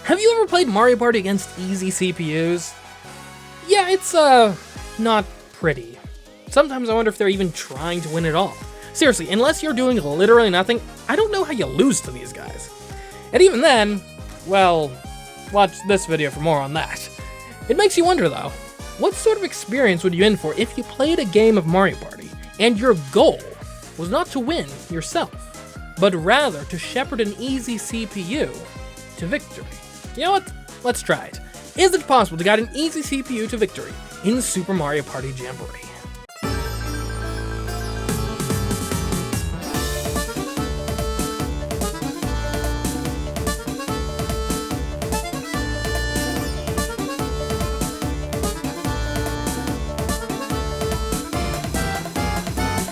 Have you ever played Mario Party against easy CPUs? Yeah, it's, not pretty. Sometimes I wonder if they're even trying to win at all. Seriously, unless you're doing literally nothing, I don't know how you lose to these guys. And even then, well, watch this video for more on that. It makes you wonder though, what sort of experience would you in for if you played a game of Mario Party, and your goal was not to win yourself, but rather to shepherd an easy CPU to victory? You know what? Let's try it. Is it possible to guide an easy CPU to victory in Super Mario Party Jamboree?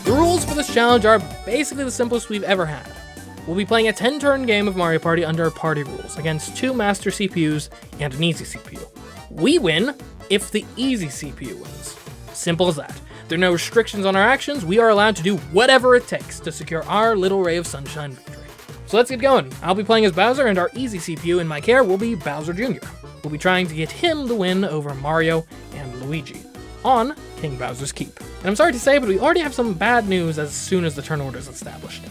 The rules for this challenge are basically the simplest we've ever had. We'll be playing a 10-turn game of Mario Party under party rules against 2 master CPUs and an easy CPU. We win if the easy CPU wins. Simple as that. There are no restrictions on our actions. We are allowed to do whatever it takes to secure our little ray of sunshine victory. So let's get going. I'll be playing as Bowser, and our easy CPU in my care will be Bowser Jr. We'll be trying to get him the win over Mario and Luigi on King Bowser's Keep. And I'm sorry to say, but we already have some bad news as soon as the turn order is established.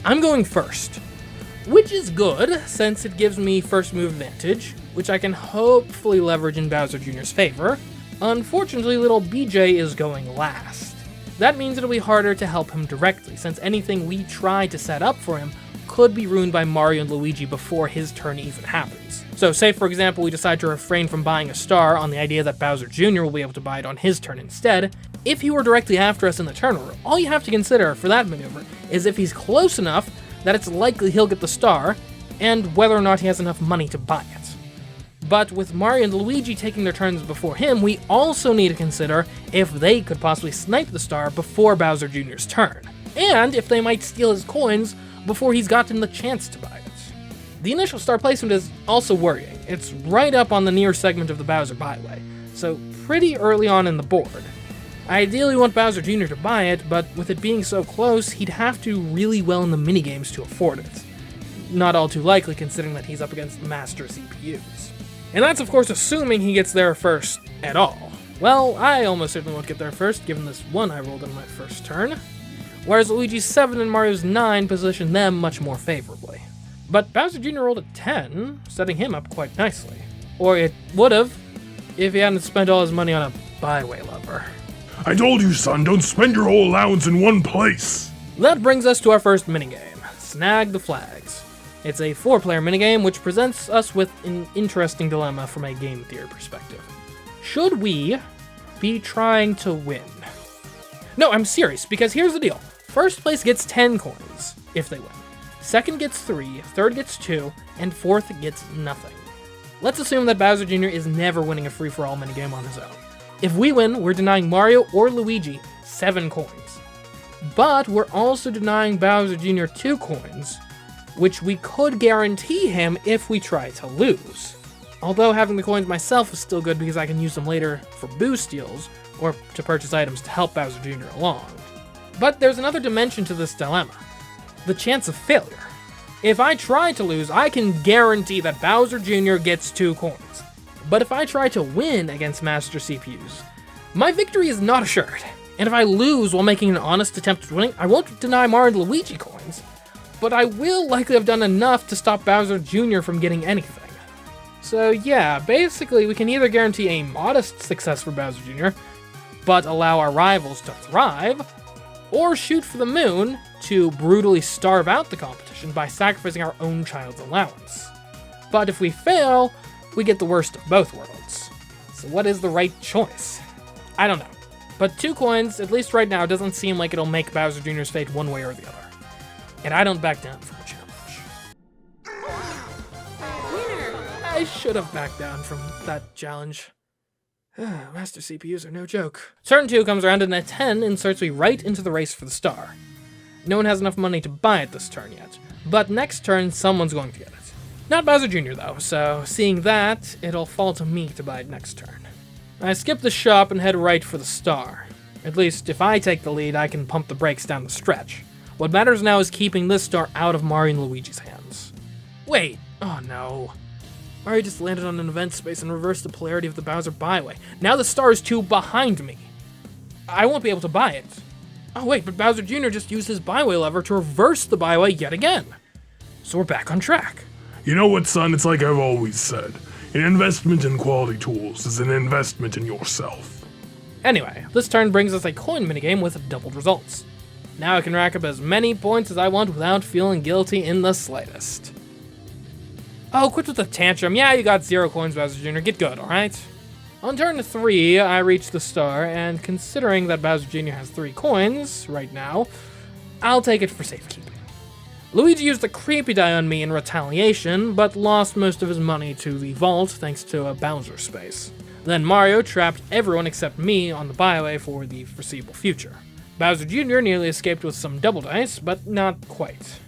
I'm going first, which is good since it gives me first move advantage, which I can hopefully leverage in Bowser Jr.'s favor. Unfortunately, little BJ is going last. That means it'll be harder to help him directly, since anything we try to set up for him could be ruined by Mario and Luigi before his turn even happens. So say for example we decide to refrain from buying a star on the idea that Bowser Jr. will be able to buy it on his turn instead. If he were directly after us in the turn order, all you have to consider for that maneuver is if he's close enough that it's likely he'll get the star, and whether or not he has enough money to buy it. But with Mario and Luigi taking their turns before him, we also need to consider if they could possibly snipe the star before Bowser Jr.'s turn, and if they might steal his coins before he's gotten the chance to buy it. The initial star placement is also worrying. It's right up on the near segment of the Bowser byway, so pretty early on in the board. I ideally want Bowser Jr. to buy it, but with it being so close, he'd have to do really well in the minigames to afford it. Not all too likely considering that he's up against master CPUs. And that's of course assuming he gets there first at all. Well, I almost certainly won't get there first, given this 1 I rolled in my first turn, whereas Luigi's 7 and Mario's 9 position them much more favorably. But Bowser Jr. rolled a 10, setting him up quite nicely. Or it would've, if he hadn't spent all his money on a byway lover. I told you, son, don't spend your whole allowance in one place. That brings us to our first minigame, Snag the Flags. It's a 4-player minigame which presents us with an interesting dilemma from a game theory perspective. Should we be trying to win? No, I'm serious, because here's the deal. First place gets 10 coins, if they win. Second gets 3, third gets 2, and fourth gets nothing. Let's assume that Bowser Jr. is never winning a free-for-all minigame on his own. If we win, we're denying Mario or Luigi 7 coins. But we're also denying Bowser Jr. 2 coins, which we could guarantee him if we try to lose. Although having the coins myself is still good because I can use them later for boost deals, or to purchase items to help Bowser Jr. along. But there's another dimension to this dilemma, the chance of failure. If I try to lose, I can guarantee that Bowser Jr. gets 2 coins. But if I try to win against master CPUs, my victory is not assured. And if I lose while making an honest attempt at winning, I won't deny Mario and Luigi coins, but I will likely have done enough to stop Bowser Jr. from getting anything. So yeah, basically we can either guarantee a modest success for Bowser Jr., but allow our rivals to thrive, or shoot for the moon to brutally starve out the competition by sacrificing our own child's allowance. But if we fail, we get the worst of both worlds. So what is the right choice? I don't know. But 2 coins, at least right now, doesn't seem like it'll make Bowser Jr.'s fate one way or the other. And I don't back down from a challenge. Winner! I should have backed down from that challenge. Master CPUs are no joke. Turn 2 comes around and a 10 inserts me right into the race for the star. No one has enough money to buy it this turn yet, but next turn someone's going to get it. Not Bowser Jr. though, so seeing that, it'll fall to me to buy it next turn. I skip the shop and head right for the star. At least, if I take the lead, I can pump the brakes down the stretch. What matters now is keeping this star out of Mario and Luigi's hands. Wait, oh no. Mario just landed on an event space and reversed the polarity of the Bowser byway. Now the star is 2 behind me. I won't be able to buy it. Oh wait, but Bowser Jr. just used his byway lever to reverse the byway yet again. So we're back on track. You know what, son? It's like I've always said. An investment in quality tools is an investment in yourself. Anyway, this turn brings us a coin minigame with doubled results. Now I can rack up as many points as I want without feeling guilty in the slightest. Oh, quit with the tantrum. Yeah, you got 0 coins, Bowser Jr. Get good, alright? On turn 3, I reach the star, and considering that Bowser Jr. has 3 coins right now, I'll take it for safekeeping. Luigi used the creepy die on me in retaliation, but lost most of his money to the vault thanks to a Bowser space. Then Mario trapped everyone except me on the byway for the foreseeable future. Bowser Jr. nearly escaped with some double dice, but not quite.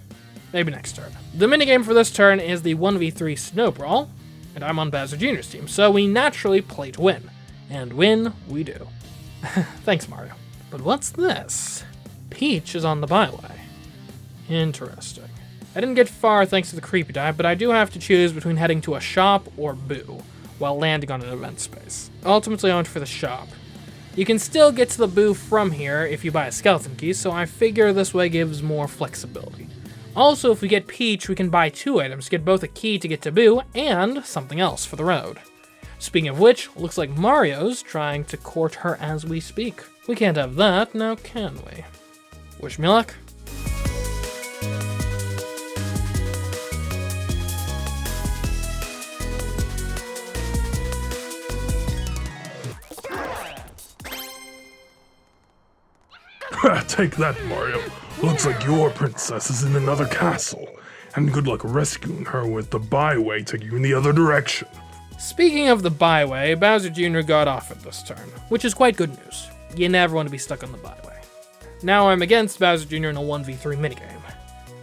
Maybe next turn. The minigame for this turn is the 1v3 Snow Brawl, and I'm on Bowser Jr.'s team, so we naturally play to win. And win we do. Thanks, Mario. But what's this? Peach is on the byway. Interesting. I didn't get far thanks to the creepy die, but I do have to choose between heading to a shop or Boo, while landing on an event space. Ultimately I went for the shop. You can still get to the Boo from here if you buy a skeleton key, so I figure this way gives more flexibility. Also, if we get Peach, we can buy 2 items, get both a key to get to Boo, and something else for the road. Speaking of which, looks like Mario's trying to court her as we speak. We can't have that, now can we? Wish me luck. Take that, Mario. Looks like your princess is in another castle. And good luck rescuing her with the byway taking you in the other direction. Speaking of the byway, Bowser Jr. got off it this turn, which is quite good news. You never want to be stuck on the byway. Now I'm against Bowser Jr. in a 1v3 minigame.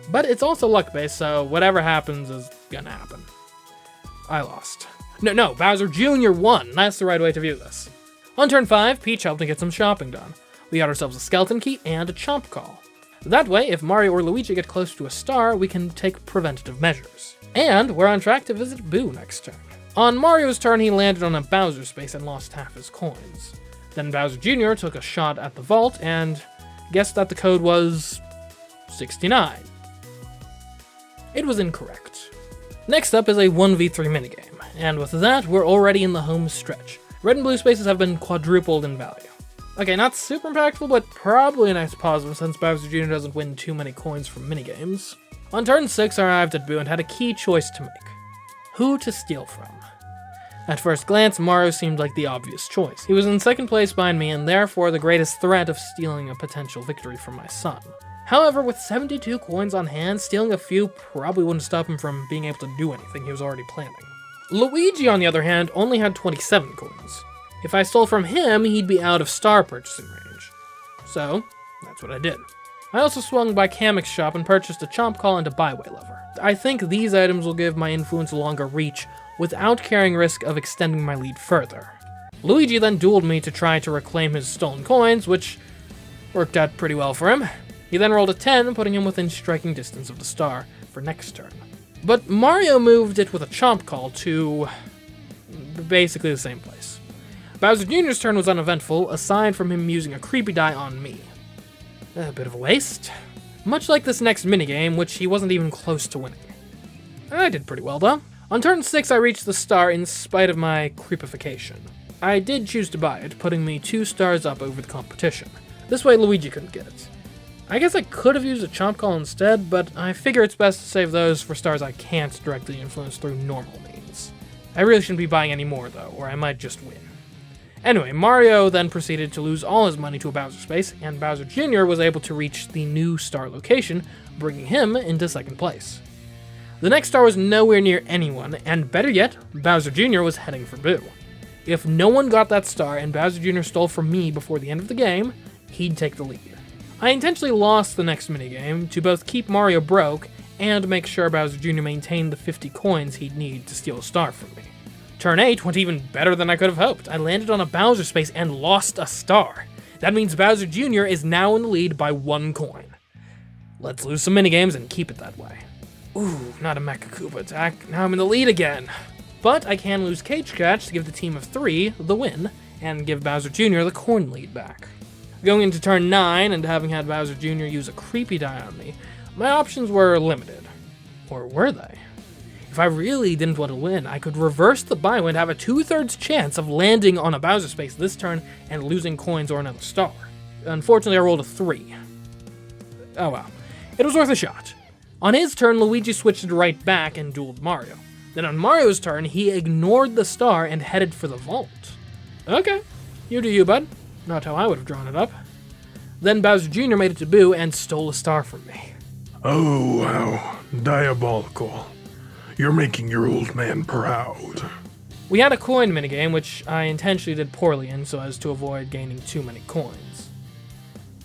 But it's also luck-based, so whatever happens is gonna happen. I lost. No, Bowser Jr. won. That's the right way to view this. On turn 5, Peach helped me get some shopping done. We got ourselves a skeleton key and a chomp call. That way, if Mario or Luigi get close to a star, we can take preventative measures. And we're on track to visit Boo next turn. On Mario's turn, he landed on a Bowser space and lost half his coins. Then Bowser Jr. took a shot at the vault and guessed that the code was 69. It was incorrect. Next up is a 1v3 minigame, and with that, we're already in the home stretch. Red and blue spaces have been quadrupled in value. Okay, not super impactful, but probably a nice positive since Bowser Jr. doesn't win too many coins from minigames. On turn 6, I arrived at Boo and had a key choice to make. Who to steal from? At first glance, Mario seemed like the obvious choice. He was in second place behind me and therefore the greatest threat of stealing a potential victory from my son. However, with 72 coins on hand, stealing a few probably wouldn't stop him from being able to do anything he was already planning. Luigi, on the other hand, only had 27 coins. If I stole from him, he'd be out of star purchasing range. So, that's what I did. I also swung by Kamek's shop and purchased a chomp call and a byway lever. I think these items will give my influence a longer reach without carrying risk of extending my lead further. Luigi then dueled me to try to reclaim his stolen coins, which worked out pretty well for him. He then rolled a 10, putting him within striking distance of the star for next turn. But Mario moved it with a chomp call to basically the same place. Bowser Jr.'s turn was uneventful, aside from him using a creepy die on me. A bit of a waste. Much like this next minigame, which he wasn't even close to winning. I did pretty well, though. On turn 6, I reached the star in spite of my creepification. I did choose to buy it, putting me 2 stars up over the competition. This way Luigi couldn't get it. I guess I could have used a chomp call instead, but I figure it's best to save those for stars I can't directly influence through normal means. I really shouldn't be buying any more, though, or I might just win. Anyway, Mario then proceeded to lose all his money to a Bowser space, and Bowser Jr. was able to reach the new star location, bringing him into second place. The next star was nowhere near anyone, and better yet, Bowser Jr. was heading for Boo. If no one got that star and Bowser Jr. stole from me before the end of the game, he'd take the lead. I intentionally lost the next minigame to both keep Mario broke and make sure Bowser Jr. maintained the 50 coins he'd need to steal a star from me. Turn 8 went even better than I could have hoped. I landed on a Bowser space and lost a star. That means Bowser Jr. is now in the lead by 1 coin. Let's lose some minigames and keep it that way. Ooh, not a Mecha Koopa attack. Now I'm in the lead again. but I can lose Cage Catch to give the team of 3 the win, and give Bowser Jr. the coin lead back. Going into turn 9, and having had Bowser Jr. use a creepy die on me, my options were limited. Or were they? If I really didn't want to win, I could reverse the byway and have a 2/3 chance of landing on a Bowser space this turn and losing coins or another star. Unfortunately, I rolled a 3. Oh well. It was worth a shot. On his turn, Luigi switched it right back and dueled Mario. Then on Mario's turn, he ignored the star and headed for the vault. Okay, you do you, bud. Not how I would have drawn it up. Then Bowser Jr. made it to Boo and stole a star from me. Oh, wow. Diabolical. You're making your old man proud. We had a coin minigame, which I intentionally did poorly in so as to avoid gaining too many coins.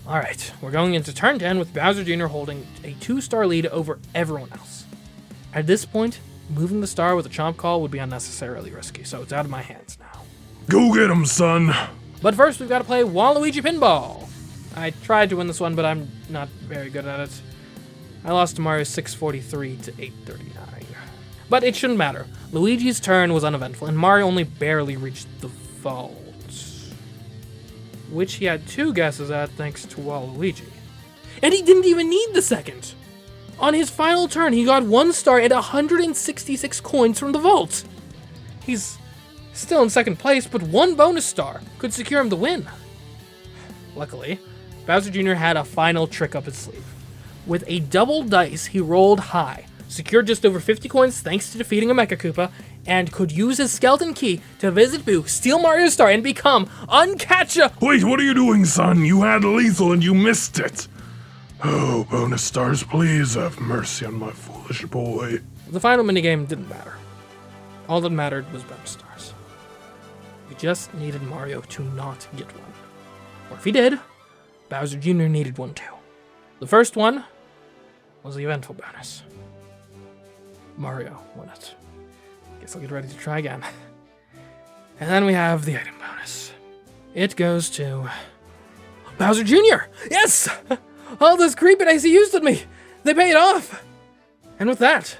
Alright, we're going into turn 10 with Bowser Jr. holding a 2-star lead over everyone else. At this point, moving the star with a chomp call would be unnecessarily risky, so it's out of my hands now. Go get him, son. But first, we've got to play Waluigi Pinball. I tried to win this one, but I'm not very good at it. I lost to Mario 643 to 839. But it shouldn't matter. Luigi's turn was uneventful, and Mario only barely reached the vault, which he had 2 guesses at thanks to Waluigi. And he didn't even need the second! On his final turn, he got 1 star and 166 coins from the vault! He's still in second place, but 1 bonus star could secure him the win. Luckily, Bowser Jr. had a final trick up his sleeve. With a double dice, he rolled high, secured just over 50 coins thanks to defeating a Mecha Koopa, and could use his skeleton key to visit Boo, steal Mario's star, and become uncatchable. Wait, what are you doing, son? You had lethal and you missed it. Oh, bonus stars, please have mercy on my foolish boy. The final minigame didn't matter. All that mattered was bonus stars. We just needed Mario to not get one. Or if he did, Bowser Jr. needed one too. The first one was the eventful bonus. Mario won it. Guess I'll get ready to try again. And then we have the item bonus. It goes to Bowser Jr. Yes! All those creepiness he used on me, they paid off! And with that,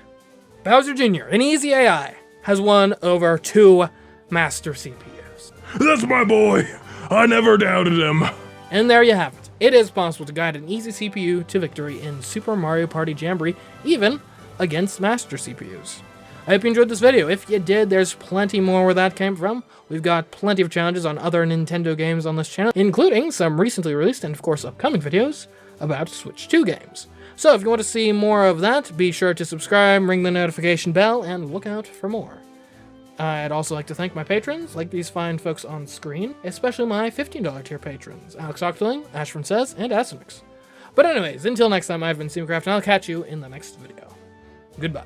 Bowser Jr., an easy AI, has won over 2 master CPUs. That's my boy! I never doubted him. And there you have it. It is possible to guide an easy CPU to victory in Super Mario Party Jamboree, even against master CPUs. I hope you enjoyed this video. If you did, there's plenty more where that came from. We've got plenty of challenges on other Nintendo games on this channel, including some recently released and of course upcoming videos about Switch 2 games. So if you want to see more of that, be sure to subscribe, ring the notification bell, and look out for more. I'd also like to thank my patrons, like these fine folks on screen, especially my $15 tier patrons, Alex Octoling, Ashford Says, and Asimix. But anyways, until next time, I've been CMeeCraft, and I'll catch you in the next video. Goodbye.